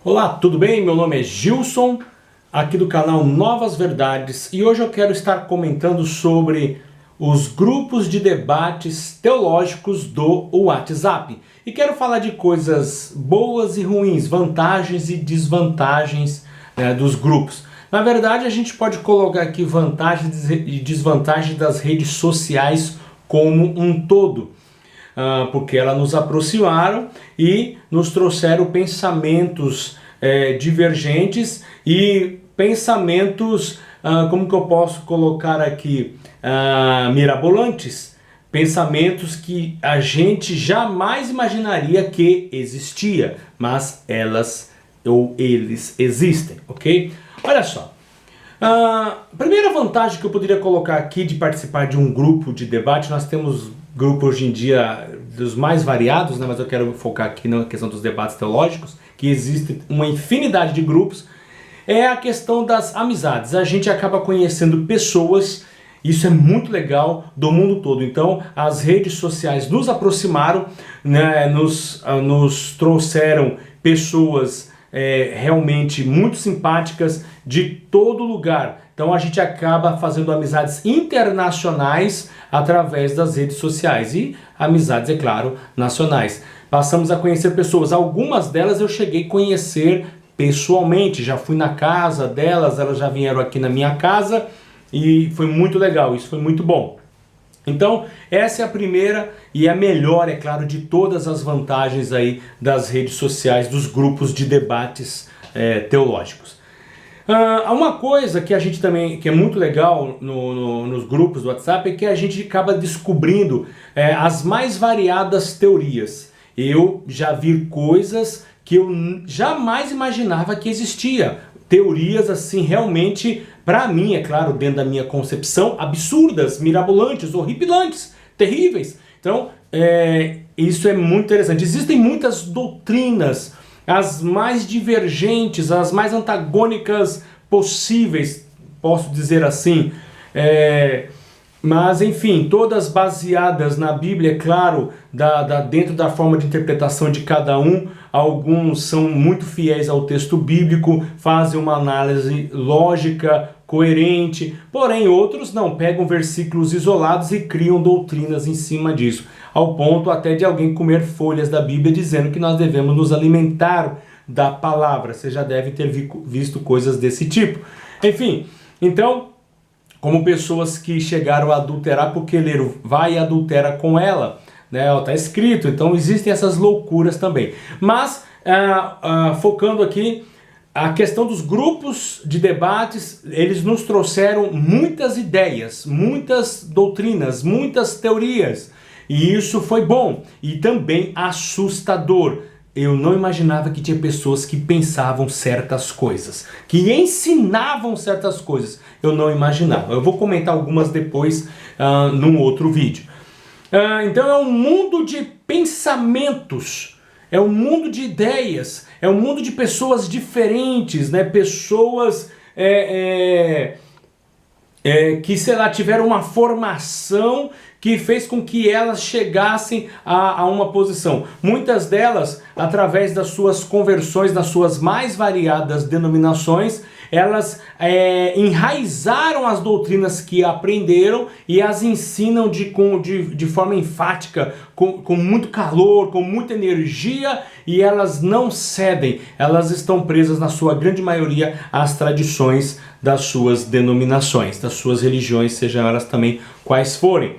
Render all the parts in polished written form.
Olá, tudo bem? Meu nome é Gilson, aqui do canal Novas Verdades, e hoje eu quero estar comentando sobre os grupos de debates teológicos do WhatsApp. E quero falar de coisas boas e ruins, vantagens e desvantagens dos grupos. Na verdade, a gente pode colocar aqui vantagens e desvantagens das redes sociais como um todo. Porque elas nos aproximaram e nos trouxeram pensamentos divergentes e pensamentos, como que eu posso colocar aqui, mirabolantes, pensamentos que a gente jamais imaginaria que existia, mas elas ou eles existem, ok? Olha só. A primeira vantagem que eu poderia colocar aqui de participar de um grupo de debate, nós temos grupos hoje em dia dos mais variados, né, mas eu quero focar aqui na questão dos debates teológicos, que existe uma infinidade de grupos, é a questão das amizades. A gente acaba conhecendo pessoas, isso é muito legal, do mundo todo. Então, as redes sociais nos aproximaram, né, nos trouxeram pessoas realmente muito simpáticas de todo lugar. Então a gente acaba fazendo amizades internacionais através das redes sociais e amizades, é claro, nacionais. Passamos a conhecer pessoas, algumas delas eu cheguei a conhecer pessoalmente, já fui na casa delas, elas já vieram aqui na minha casa e foi muito legal, isso foi muito bom. Então, essa é a primeira e a melhor, é claro, de todas as vantagens aí das redes sociais, dos grupos de debates teológicos. Uma coisa que a gente também, que é muito legal nos grupos do WhatsApp, é que a gente acaba descobrindo as mais variadas teorias. Eu já vi coisas que eu jamais imaginava que existia. Teorias assim realmente, para mim, é claro, dentro da minha concepção, absurdas, mirabolantes, horripilantes, terríveis. Então, isso é muito interessante. Existem muitas doutrinas, as mais divergentes, as mais antagônicas possíveis, posso dizer assim. Mas enfim, todas baseadas na Bíblia, é claro, dentro da forma de interpretação de cada um. Alguns são muito fiéis ao texto bíblico, fazem uma análise lógica, coerente, porém outros não, pegam versículos isolados e criam doutrinas em cima disso, ao ponto até de alguém comer folhas da Bíblia dizendo que nós devemos nos alimentar da palavra. Você já deve ter visto coisas desse tipo. Enfim, então, como pessoas que chegaram a adulterar porque leram vai e adultera com ela, né? Está escrito, então existem essas loucuras também. Mas, focando aqui, a questão dos grupos de debates, eles nos trouxeram muitas ideias, muitas doutrinas, muitas teorias. E isso foi bom e também assustador. Eu não imaginava que tinha pessoas que pensavam certas coisas, que ensinavam certas coisas. Eu não imaginava. Eu vou comentar algumas depois num outro vídeo. Então é um mundo de pensamentos, é um mundo de ideias, é um mundo de pessoas diferentes, né? Pessoas que, sei lá, tiveram uma formação que fez com que elas chegassem a uma posição. Muitas delas, através das suas conversões, das suas mais variadas denominações, elas enraizaram as doutrinas que aprenderam e as ensinam de forma enfática, com muito calor, com muita energia, e elas não cedem, elas estão presas na sua grande maioria às tradições das suas denominações, das suas religiões, sejam elas também quais forem.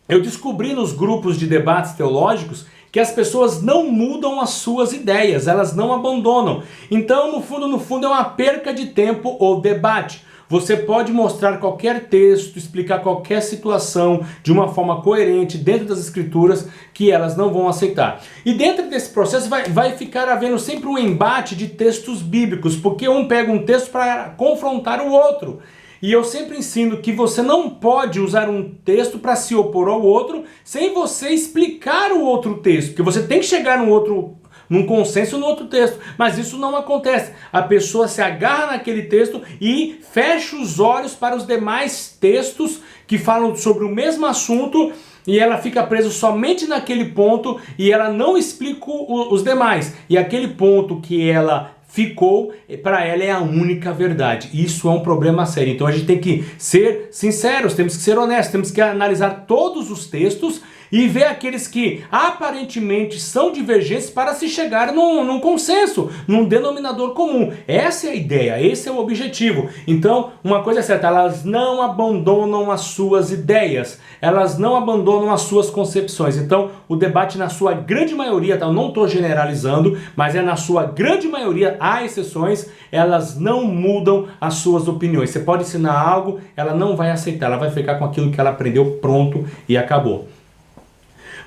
Eu descobri nos grupos de debates teológicos que as pessoas não mudam as suas ideias, elas não abandonam. Então, no fundo é uma perca de tempo o debate. Você pode mostrar qualquer texto, explicar qualquer situação de uma forma coerente dentro das escrituras, que elas não vão aceitar. E dentro desse processo vai ficar havendo sempre um embate de textos bíblicos, porque um pega um texto para confrontar o outro. E eu sempre ensino que você não pode usar um texto para se opor ao outro sem você explicar o outro texto, porque você tem que chegar num consenso no outro texto, mas isso não acontece. A pessoa se agarra naquele texto e fecha os olhos para os demais textos que falam sobre o mesmo assunto e ela fica presa somente naquele ponto e ela não explica os demais. E aquele ponto que ela ficou, para ela é a única verdade. Isso é um problema sério. Então a gente tem que ser sinceros, temos que ser honestos, temos que analisar todos os textos e ver aqueles que aparentemente são divergentes para se chegar num consenso, num denominador comum. Essa é a ideia, esse é o objetivo. Então, uma coisa é certa, elas não abandonam as suas ideias, elas não abandonam as suas concepções. Então, o debate na sua grande maioria, tá? Eu não estou generalizando, mas é na sua grande maioria, há exceções, elas não mudam as suas opiniões. Você pode ensinar algo, ela não vai aceitar, ela vai ficar com aquilo que ela aprendeu pronto e acabou.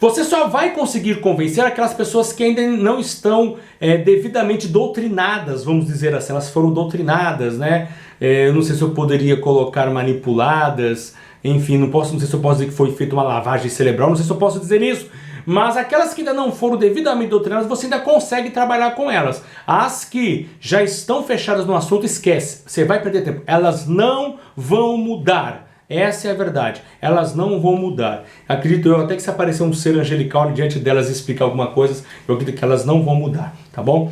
Você só vai conseguir convencer aquelas pessoas que ainda não estão devidamente doutrinadas, vamos dizer assim. Elas foram doutrinadas, né? Eu não sei se eu poderia colocar manipuladas, enfim, não sei se eu posso dizer que foi feita uma lavagem cerebral, não sei se eu posso dizer isso. Mas aquelas que ainda não foram devidamente doutrinadas, você ainda consegue trabalhar com elas. As que já estão fechadas no assunto, esquece. Você vai perder tempo. Elas não vão mudar. Essa é a verdade. Elas não vão mudar. Acredito eu, até que se aparecer um ser angelical diante delas e explicar alguma coisa, eu acredito que elas não vão mudar, tá bom?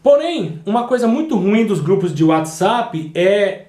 Porém, uma coisa muito ruim dos grupos de WhatsApp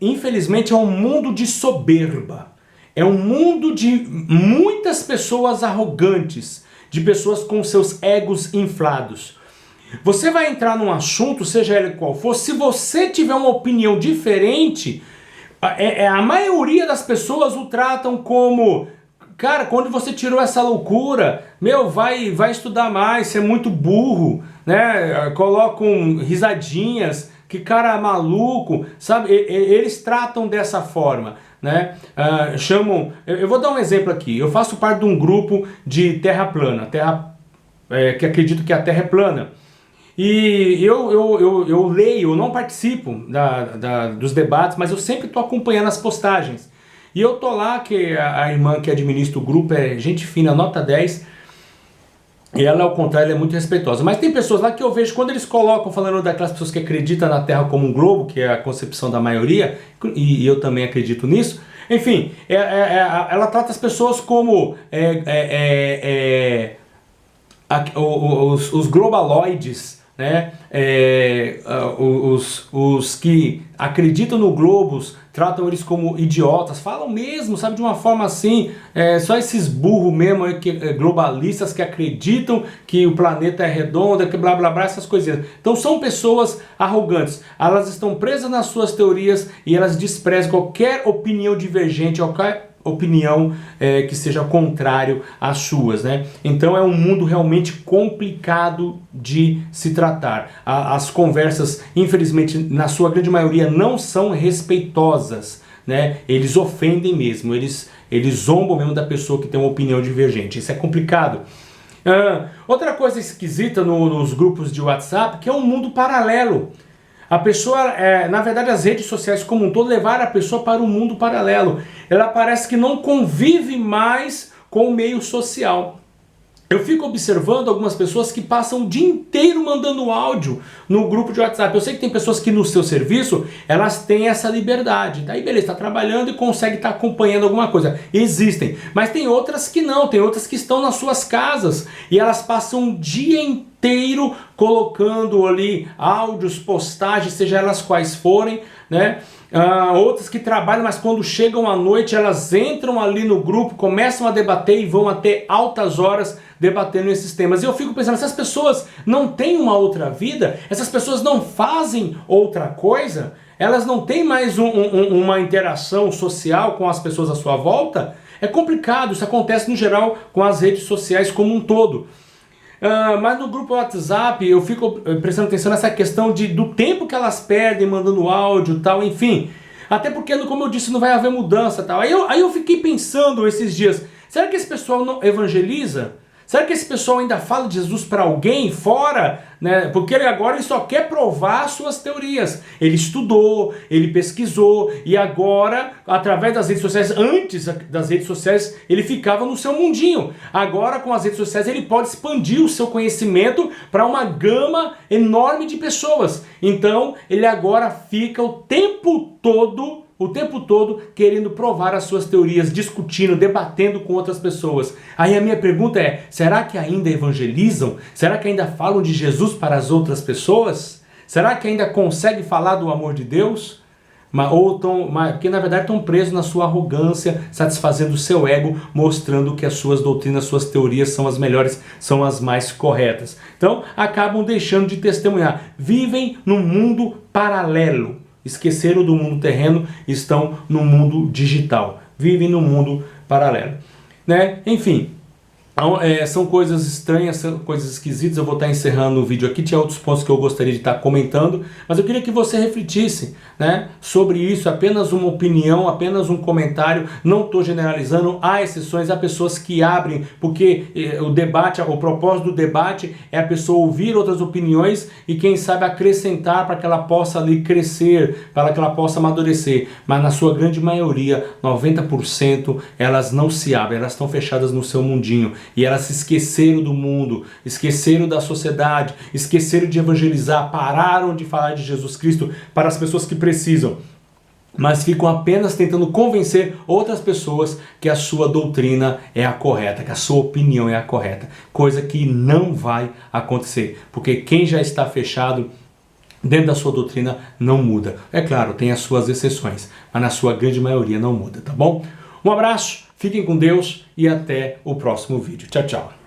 infelizmente, é um mundo de soberba. É um mundo de muitas pessoas arrogantes, de pessoas com seus egos inflados. Você vai entrar num assunto, seja ele qual for, se você tiver uma opinião diferente, a maioria das pessoas o tratam como: cara, quando você tirou essa loucura, vai estudar mais, você é muito burro, né? Colocam risadinhas, que cara maluco, sabe? Eles tratam dessa forma, né? Chamam... Eu vou dar um exemplo aqui. Eu faço parte de um grupo de terra plana, que acredito que a Terra é plana. E eu leio, eu não participo dos debates, mas eu sempre estou acompanhando as postagens. E eu tô lá, que a irmã que administra o grupo é gente fina, nota 10. E ela, ao contrário, é muito respeitosa. Mas tem pessoas lá que eu vejo, quando eles colocam, falando daquelas pessoas que acreditam na Terra como um globo, que é a concepção da maioria, e eu também acredito nisso. Enfim, ela trata as pessoas como os globaloides, né? Os que acreditam no globos tratam eles como idiotas, falam mesmo, sabe, de uma forma assim, só esses burros mesmo, globalistas, que acreditam que o planeta é redondo, que blá blá blá, essas coisinhas. Então são pessoas arrogantes, elas estão presas nas suas teorias e elas desprezam qualquer opinião divergente, qualquer opinião que seja contrário às suas, né? Então é um mundo realmente complicado de se tratar. As conversas, infelizmente, na sua grande maioria, não são respeitosas, né? Eles ofendem mesmo, eles zombam mesmo da pessoa que tem uma opinião divergente. Isso é complicado. Outra coisa esquisita nos grupos de WhatsApp, que é um mundo paralelo. A pessoa, na verdade, as redes sociais como um todo levaram a pessoa para um mundo paralelo. Ela parece que não convive mais com o meio social. Eu fico observando algumas pessoas que passam o dia inteiro mandando áudio no grupo de WhatsApp. Eu sei que tem pessoas que no seu serviço, elas têm essa liberdade. Daí beleza, está trabalhando e consegue estar acompanhando alguma coisa. Existem. Mas tem outras que não, tem outras que estão nas suas casas e elas passam o dia inteiro colocando ali áudios, postagens, seja elas quais forem, né? Outras que trabalham, mas quando chegam à noite elas entram ali no grupo, começam a debater e vão até altas horas debatendo esses temas. E eu fico pensando, essas pessoas não têm uma outra vida? Essas pessoas não fazem outra coisa? Elas não têm mais uma interação social com as pessoas à sua volta? É complicado, isso acontece no geral com as redes sociais como um todo. Mas no grupo WhatsApp eu fico prestando atenção nessa questão do tempo que elas perdem mandando áudio e tal, enfim. Até porque, como eu disse, não vai haver mudança e tal. Aí eu fiquei pensando esses dias, será que esse pessoal não evangeliza? Será que esse pessoal ainda fala de Jesus para alguém fora, né? Porque ele só quer provar suas teorias. Ele estudou, ele pesquisou e agora, através das redes sociais, antes das redes sociais, ele ficava no seu mundinho. Agora, com as redes sociais, ele pode expandir o seu conhecimento para uma gama enorme de pessoas. Então, ele agora fica o tempo todo o tempo todo querendo provar as suas teorias, discutindo, debatendo com outras pessoas. Aí a minha pergunta é, será que ainda evangelizam? Será que ainda falam de Jesus para as outras pessoas? Será que ainda conseguem falar do amor de Deus? Porque na verdade estão presos na sua arrogância, satisfazendo o seu ego, mostrando que as suas doutrinas, suas teorias são as melhores, são as mais corretas. Então acabam deixando de testemunhar. Vivem num mundo paralelo. Esqueceram do mundo terreno, estão no mundo digital. Vivem no mundo paralelo. Né? Enfim, são coisas estranhas, são coisas esquisitas. Eu vou estar encerrando o vídeo aqui. Tinha outros pontos que eu gostaria de estar comentando, mas eu queria que você refletisse, né, sobre isso. Apenas uma opinião, apenas um comentário. Não estou generalizando. Há exceções, há pessoas que abrem, porque o debate, o propósito do debate é a pessoa ouvir outras opiniões e quem sabe acrescentar para que ela possa ali crescer, para que ela possa amadurecer. Mas na sua grande maioria, 90%, elas não se abrem, elas estão fechadas no seu mundinho. E elas se esqueceram do mundo, esqueceram da sociedade, esqueceram de evangelizar, pararam de falar de Jesus Cristo para as pessoas que precisam, mas ficam apenas tentando convencer outras pessoas que a sua doutrina é a correta, que a sua opinião é a correta, coisa que não vai acontecer, porque quem já está fechado dentro da sua doutrina não muda. É claro, tem as suas exceções, mas na sua grande maioria não muda, tá bom? Um abraço, fiquem com Deus e até o próximo vídeo. Tchau, tchau.